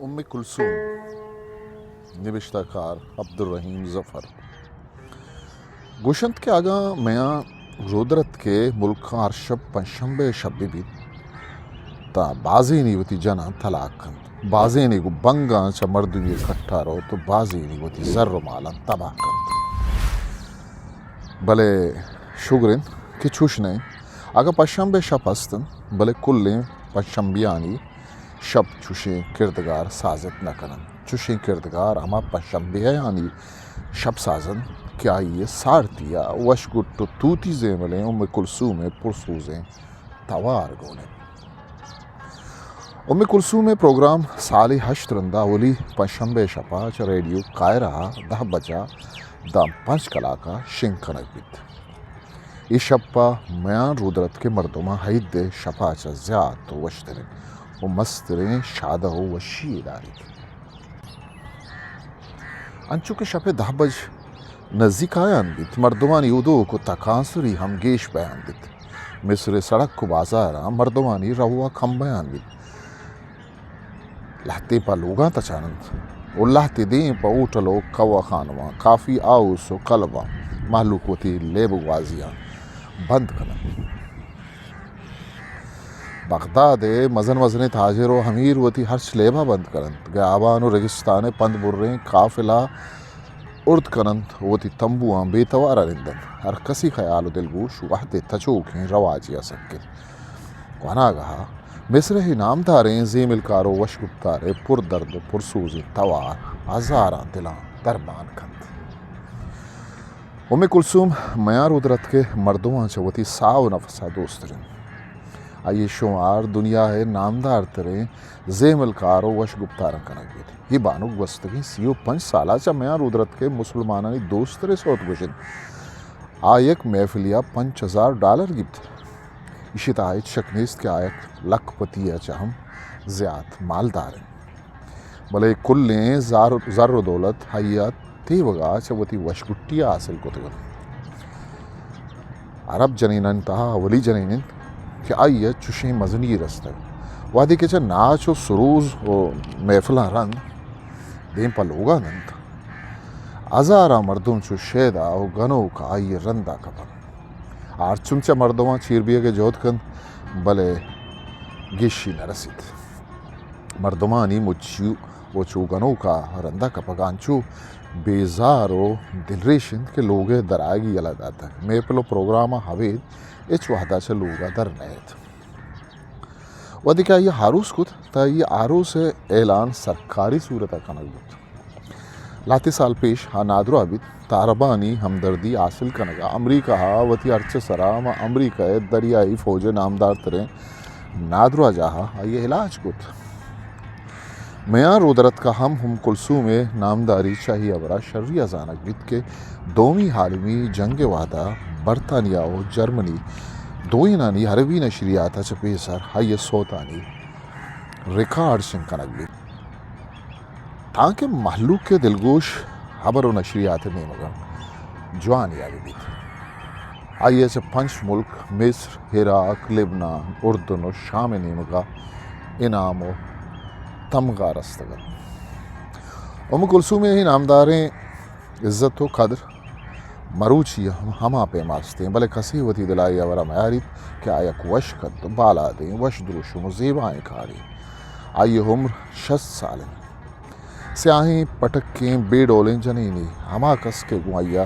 ام کلثوم نوشتہ کار عبدالرحیم ظفر گوشند کے آگاں میاں رودرت کے ملک شب پنشنبے شب بھی تا بازی نیوتی جنا طلاق کند بازی نیگو بنگاں چا مردمی کٹھا رو تو بازی نیوتی زر و مالا تباہ کند بلے شگرن کہ چوش نہیں اگا پنشنبے شب ہستن بلے کلیں پنشنبیانی شب چوشیں کردگار سازت نہ کنن چوشیں کردگار ہما پنشنبے یعنی شب سازن کیا یہ سارتیا وشگٹو توتی زیملیں ام کلثوم پرسوزیں توار گولیں ام کلثوم پروگرام سالی ہشت رندہ اولی پنشنبے شپا چا ریڈیو قائرہ 10 بجا دا 5 کلاکا شنکنک بیت ای شپا میاں رودرت کے مردمہ حید دے شپا چا زیاد تو وشتریں و مستریں شادہ و شی دارید انچو کہ شپ 10 بج نزدیک آیان بیت مردمانی اودو کو تکانسری ہم گیش بیان بیت مصر سڑک کو بازارا مردمانی رہوا کم بیان بیت لہتے پا لوگاں تچانند و لہتے دیں پا اوٹلو کوا خانوان کافی آؤس و قلبا محلوکوتی لیب وازیاں بند کنن بغداد مزن وزن تاجر و حمیر وتی ہرچ لیبا بند کنند گیابان و رگستان پند بریں قافلہ ارد کنند وتی تمبوان بے توارا رندن ہر کسی خیال و دلگوش وحد تچوکیں رواجیا سکر وانا گہا مصر ہی نامداریں زیمل کارو وشگپتارے پر درد و پرسوزی توار ہزاراں دلاں دربان کند ام کلثوم میاں رودرت کے مردماں چوتی ساو نفسا دوسترین آئیے شمار دنیا ہے نامدار تریں زیمل کارو وشگپتارن کنک بیت یہ بانوک وستگی 35 سالہ چا میاں رودرت کے مسلمانانی دوسترے سوت گوشن آیک محفلیا $5000 گیت اشیت آیت شکنیست کے آیت لکھ پتیا چاہم زیاد مالدار ہیں بلے کلیں زر و دولت حیات تی وگا چوتی وشگٹیا حاصل کو تگل عرب جنینن تہا ولی جنینن کہ آئیے چوشیں مزنی رستہ وادی کے چا ناچ و سروز و محفلہ رن دین پا لوگا نند ہزارہ مردم چو شیدہ و گنو کا آئیے رندہ کپن آر چمچہ مردمہ چیربیہ کے جوت کن بلے گیشی نرسید مردمانی مچیو و چو گنو کا رندہ کپگانچو بیزار و دل ریشن کے لوگے در آگی یلا داتا ہے میپلو پروگراما حوید اچ وحدہ چا لوگا در نیت ودی کیا یہ حاروس کت تا یہ عروس اعلان سرکاری صورتہ کنک بود لاتی سال پیش ہاں نادرو آبید تاربانی ہمدردی حاصل کنگا امریکہ ہا وتی ارچ سرام امریکہ دریائی فوج نامدار تریں نادرو جاہا یہ علاج کت میاں رودرت کا ہم کلثوم نامداری چاہیے ابرا شرعی ازانک بیت کے دومی عالمی جنگ وحدہ برطانیہ و جرمنی دوئینانی حربی نشریاتا چپی سر ہائی سوتانی ریکارڈ شنکنک بیت تاکہ محلوق کے دلگوش خبر و نشریات میں مگن جوانی آگے بیت آئیے سے 5 ملک مصر عراق لبنان اردن و شام نیمگا انعام و تمغہ رستگل ام کلثوم ہی نامداریں عزت و قدر مروچی ہما پیماستے ہیں بلے کسی وتی دلائی ورا معیارت کہ آیا وش کد بالا دیں وش دروشم و زیبائیں کھاری آئیے عمر 60 سالیں سیاہیں پٹکیں بے ڈولیں جنینی ہما کس کے گوائیا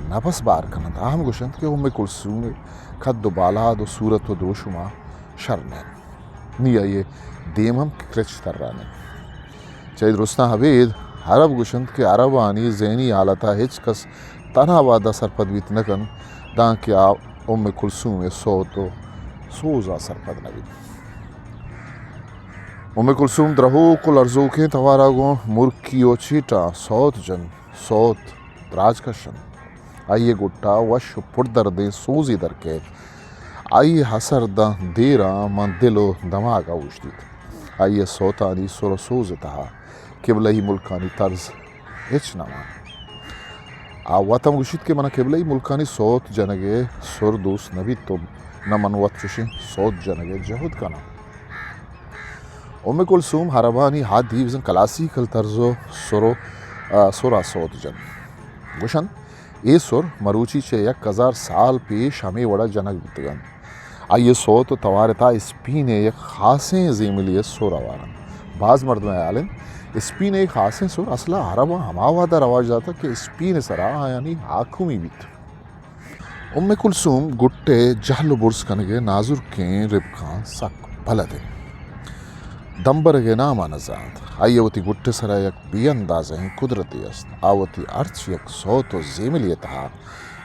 نفس بار کنند آہم گوشند کہ ام کلثوم خد و بالا دو صورت و دروشما شرنین نی آئیے دیم ہم کرچ تر رانے چاہید رستہ حبید عرب گوشند کہ عربانی ذہنی حالتا ہچ کس تنہا وعدہ سرپد بیت نکن داں کیا ام کلثوم سوت و سوزا سرپد نبید ام کلثوم درہو کل ارزوکیں توارا گو مرکی و چیٹا سوت جن سوت دراج کشن آئیے گٹا وش پر دردیں سوزی درکے آئیے حسر دا دیرا من دل و دماغا وشدید آئیے سوتانی سر و سوز تہا قبلہی ملکانی طرز ہچ نمان آواتم گوشید کہ منا قبلہی ملکانی سوت جنگے سر دوست نبی تو نمن وط چوشیں سوت جنگے جہد کنا كلثوم هرباني هادي بزن كلاسيكال طرزو سورا صوت جن گوشن ای سر مروچی چه 1000 سال پیش ہمیں وڑا جنک بیتگن آئیے صوت و توارتا اسپین یک خاصیں زیملی سور آوارن بعض مردم عالم اسپین ایک خاصیں سور اصلا عربا ہماوادہ رواج داتا کہ اسپین سرا یعنی حاکمی بیت کلثوم گٹے جہل برس کنگے نازر کیں ربکان سک بلدے دمبرگے نام نزاد آئیے وتی گٹے سرا یک بی اندازیں قدرتی است آوتی ارچ یک صوت و زیملی تہا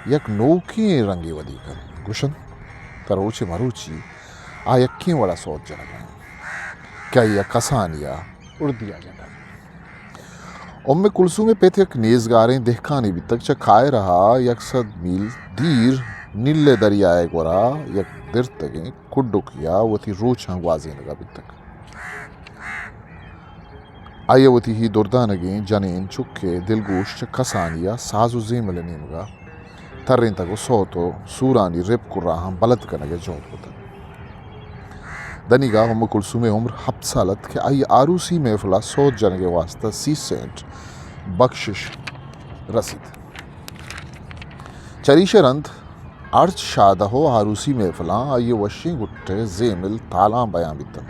یک نوکی رنگی ودی کن گوشن تروچی مروچی آ یکیں وڑا صوت جنگا کیا یہ کسانیا اردیا جنگا کلثوم پیت یک نیزگاریں دہکانی بھی تک چکھائے رہا 100 میل دیر نیلے دریائے گورا یک در تگیں کڈو کیا وتی روچاں گوازیں لگا بھی تک آئیے وتی ہی دردانگیں جنین چکے دلگوش چکھسانیا سازو زیمل نیمگا ترین تگو صوتو سورانی رب کراہم بلد کنگے جوت ہوتا دنیگا کلثوم عمر 7 سالت کہ آئی آروسی محفلہ صوت جنگے واسطہ 30 سینٹ بخشش رسید چریش رند ارچ شادہ ہو آروسی محفلہ آئیے وشیں گٹے زیمل تالاں بیان بیتن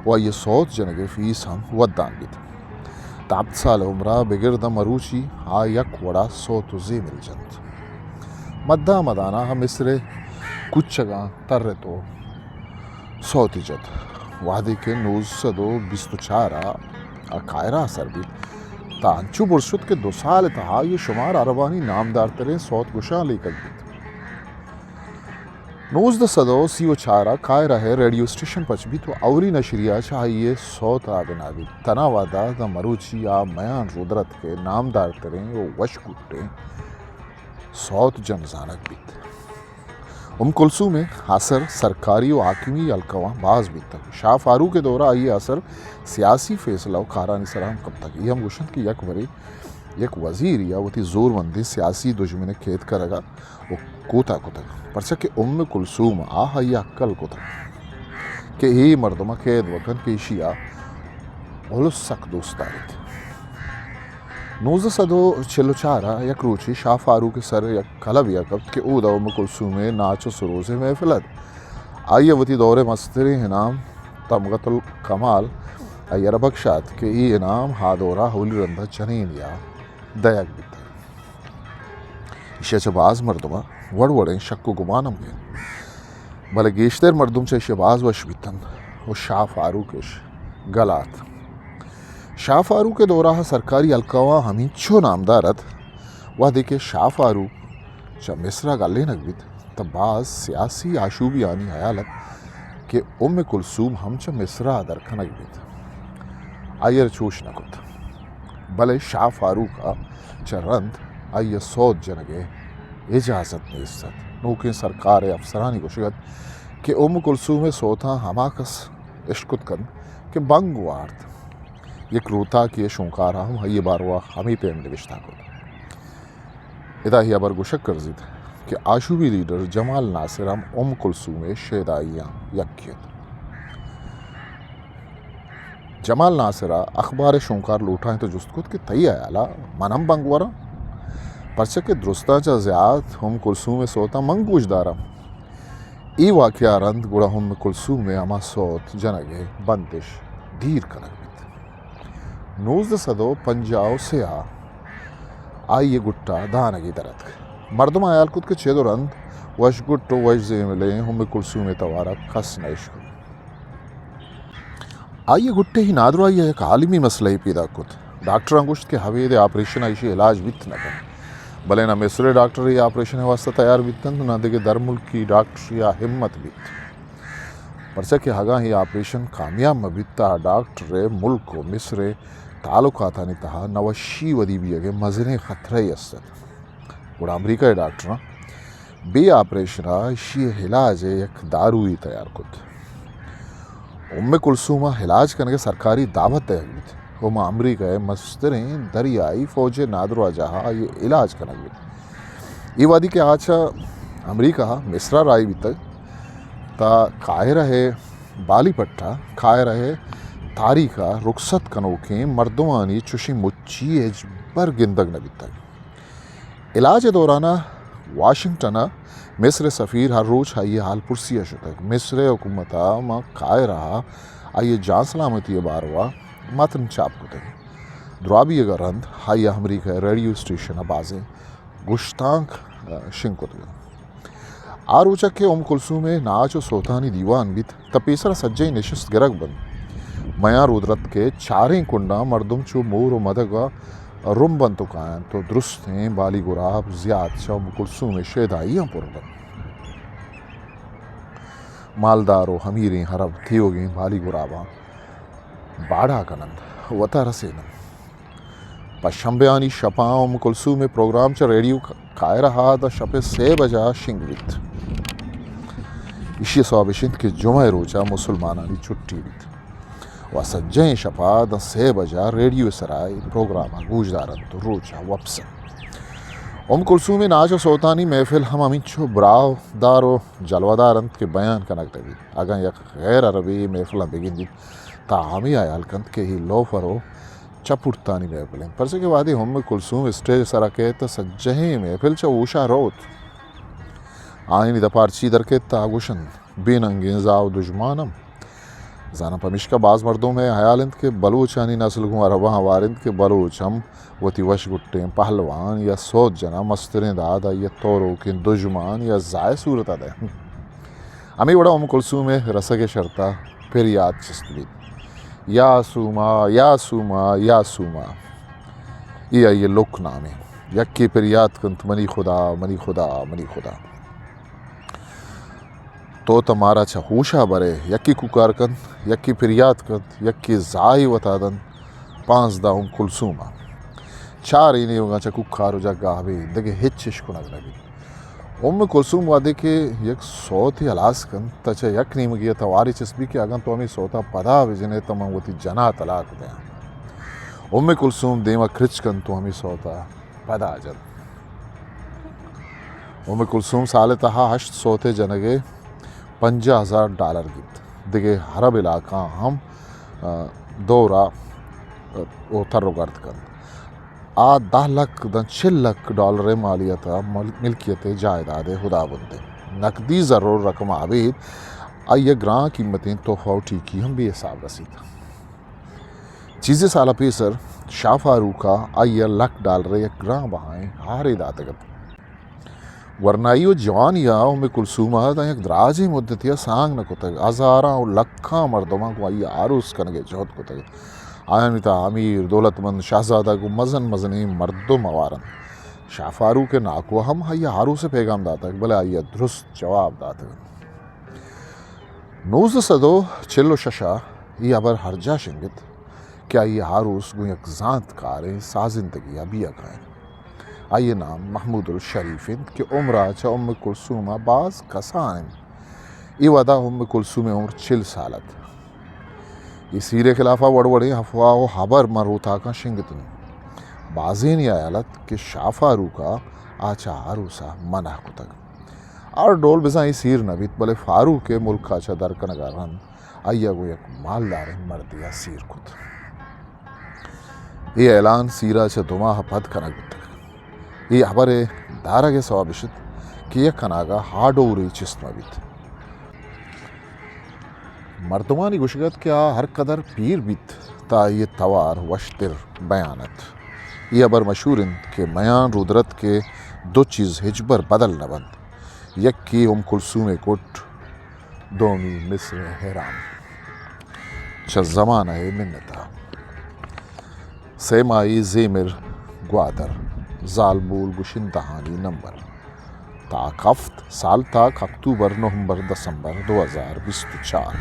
و آئیے صوت جنگے فیس ہم ودان بیتن 7 سال عمرہ بگرد مروچی یک وڑا صوت و زیمل جند مدہ مدانہ ہم اسرے کچھگاں ترتو صوتی جد وادی کے 924 قائرہ اثر بھی تانچو برشد کے 2 سال تہا یہ شمار عربانی نامدار ترین صوت گشاں لے کر بھی 1934 قائرہ ہے ریڈیو اسٹیشن پچ بھی تو اوری نشریہ چاہیے صوت آبنا بھی تناوادہ دا مروچی یا میان رودرت کے نامدار ترین وہ وشکوٹے صوت جنزانک بیت کلثوم میں اثر سرکاری و حاکمی الکواں بعض بھی تک شاہ فاروق کے دورہ آئیے اثر سیاسی فیصلہ و کارانی سرام کب تک یہ ہم گوشن کی یک بری یک وزیر یا وتی زور مندی سیاسی دشمن کھیت کرے گا وہ کوتا کتک پرچہ کہ کلثوم آہا یا کل کتک کہ ہی مردمہ کھید وکن کی شیعہ اولو سک دوستاری تھی 1944 یک روچی شاہ فاروق سر یک کلب یکب کہ او دا کلثوم ناچ و سروز محفلت آئیے وتی دور مستری انعام تمغت الکمال آئیے بخشات کہ ای انعام ہادورا ہولی رندہ چنین یا دیگ بیتا اسے باز مردمہ وڑوڑیں شک و گمانم گئے بلے گیشتر مردم سے اسے باز وش بیتن وہ شاہ فاروقش گلات شاہ فاروق کے دورہ سرکاری الکواں ہمیں چھو نامدارت وہ دیکھے شاہ فاروق چا مصرہ گلے نگوید تب بعض سیاسی آشوبی آنی حیالت کہ کلثوم ہم چا مصرہ درکھا نگوید آئیر چوش نکت بلے شاہ فاروق چا رند آئیے صوت جنگے اجازت نیستد نوکیں سرکار افسرانی کو شگت کہ کلثوم صوتاں ہماکس اشکت کن کہ بنگ وارد یک روتا کی شونکارا ہم یہ باروا ہمیں پیم نوشتہ کو ادا ہی ابر گوشک کرزید کہ آشوبی لیڈر جمال ناصر ہم کلثوم شیدائیاں یکیت جمال ناصرہ اخبار شونکار لوٹائیں تو جست کت کہ تئی آیالا منم بنگورا پرچہ کہ درستہ چا زیاد کلثوم صوتا منگوش دارا ای واقعہ رند گوڑا کلثوم اما صوت جنگے بندش دیر کنگ 1950 سے آئیے گٹا دانگی درد مردم آیال کت کے چیدو رند وش گٹو وش زیملیں کلثوم توارا کس نیشکو آئیے گٹے ہی نادرو آئیے ایک عالمی مسئلہ ہی پیدا کت ڈاکٹر انگوشت کے حوید آپریشن آئیشی علاج بیت نہ کن بلے نہ مصر ڈاکٹر یہ آپریشن واسطہ تیار بیتن نہ دیکھے در ملکی ڈاکٹر یا ہمت بیت پرچہ کہ ہگاں ہی آپریشن کامیاب مبیتا ڈاکٹر ملک و مصر تعلقات آنی تہا نوشی ودی بھی اگے مزنے خطرہ استد گوڑا امریکہ ڈاکٹر بے آپریشنہ شی علاج یک داروی تیار کت کلثومہ علاج کرنے سرکاری دعوت دے گئی ہم امریکہ مستریں دریائی فوج نادرو جہاں یہ علاج کرنے گئی یہ وادی کے آچھا امریکہ مصرہ رائی بھی تک تا کھائے رہے بالی پٹھا کھائے رہے تاریخہ رخصت کنوکیں مردمانی چشی مچی اجبر گندگ نبیتا علاج دورانہ واشنگٹن مصر سفیر ہر روز آئیے حال پرسی شدہ مصر حکومتہ ما قائے رہا آئیے جان سلامتی باروا متن چاپ کتے درابی گرند آئیے امریکہ ریڈیو اسٹیشن بازیں گشتانک شنگ کتے آروچا کے کلثوم ناچ و سوتانی دیوان بیت تپیسر سجائی نشست گرگ بند میاں رودرت کے چاریں کنڈا مردم چو مور و مدگا رم بن تو کائن تو درست ہیں بالی گراب زیاد شا کلثوم شیدائیاں پر بند مالدار و حمیریں حرب تھیوگیں بالی گراباں باڑا کنند وطا رسینند پشمبیانی شپاں کلثوم پروگرام چا ریڈیو کائے رہا دا شپے 6 بجا شنگ بیت اشی صوابشند کے جمعہ روچا مسلمانانی چھٹی بیت و سجیں شپا دا 6 بجا ریڈیو سرائی پروگراما گوش دارن تو روچا وپسن کلثوم ناچ و سوتانی محفل ہم امینچو براو دارو جلوہ دارند کے بیان کنک بیت اگاں یک غیر عربی محفلہ بگن دیت تا ہمی آیال کند کے ہی لوفرو چپورتانی محفلیں پرسے کے بعد کلثوم اسٹیج سرکے تا سجہیں محفل چا اوشا روت آئینی دا پارچی درکے تا گوشن بین انگین زاو دجمانم زانا پمیشکا باز مردوں میں حیالند کے بلوچانی نسل گوں عرباں وارند کے بلوچم وتی وش گٹیں پہلوان یا سوت جنا مسترین دادا یا تورو کے دجمان یا زائے صورت آدھے ہمیں بڑا کلثوم رسگ شرطہ پھر یاد چست بیت یا سوما یا سوما یا سوما یہ لک نامے یکی پھر یاد کنت منی خدا منی خدا منی خدا تو تمہارا چھا ہوشا برے یکی ککار کند یکی پھر یاد کند یکی زائی وطادن 15 کلثوما چار اینی ہوگا چھا ککارو جا گاہوی دگے ہچ شکنگ نبی کلثوم وادے کے یک صوت ہی علاس کند تا چھا یک نیم گیا تواری چسبی کے اگن تو ہمیں صوتا پدا ویجنے تمام وطی جنا طلاق دیں کلثوم دیما کرچ کند تو ہمیں صوتا پدا جد کلثوم سال تہا 8 صوتے جنگے $50,000 گیت دیگے حرب علاقہ ہم دورا ترو گرد کند 10 لاکھ دن 6 لاکھ ڈالر مالیتا ملکیت جائیداد خدا بندے نقدی ضرور رقم عبید آئیے گراں قیمتیں تحفہ ٹھیکی ہم بھی حساب رسید چیزیں سالہ پیسر شاہ فاروقہ آئیے $1,00,000 یک گراں بہائیں ہارے داتگت ورنائی و جوانیا کلثوم دا یک دراجی مدتیا سانگ نکتگ ہزاراں و لکھاں مردماں کو آئی عروس کنگے جہد کتگ آئین تا امیر دولت مند شہزادہ کو مزنی مردم موارن شاہ فاروق کے ناکو ہم آئی عروس پیغام داتا بلے آئی درست جواب داتا 1946 یہ ابر ہرجا شنگت کہ آئی عروس گو یک زانت کاریں سازندگی ابھی اگائیں آئیے نام محمود الشریفین کہ عمرہ چا کلثوم باز کسان ای ودا کلثوم عمر 40 سالت یہ سیر خلافہ وڑوڑیں افواہ و حبر مروتا کا شنگتن بازین آیالت کہ شاہ فاروقہ آچا عروسا منع کتگ اور ڈول بزاں یہ سیر نبیت بلے فاروق کے ملک آچا درکنگارن آئیہ گو یک مالدار مردیا سیر کت یہ اعلان سیرہ چا دماغ پد کنگ یہ حبر دارہ کے سوابشت کہ یہ کناگا ہاڈوری چست مبیت مردمانی گشگت کیا ہر قدر پیر بیت تا یہ توار وشتر بیانت یہ ابر مشہورن کہ میان رودرت کے 2 چیز ہجبر بدل نہ بند یک کی کلثوم کٹ دومی مصر حیران چا زمانہ منتا سیمائی زیمر گوادر زالبول گشن دہانی نمبر تاک ہفت سال تاک اکتوبر نومبر دسمبر 2024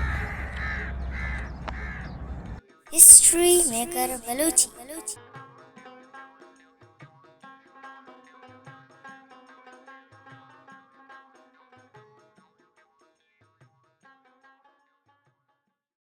ہسٹری میکر بلوچی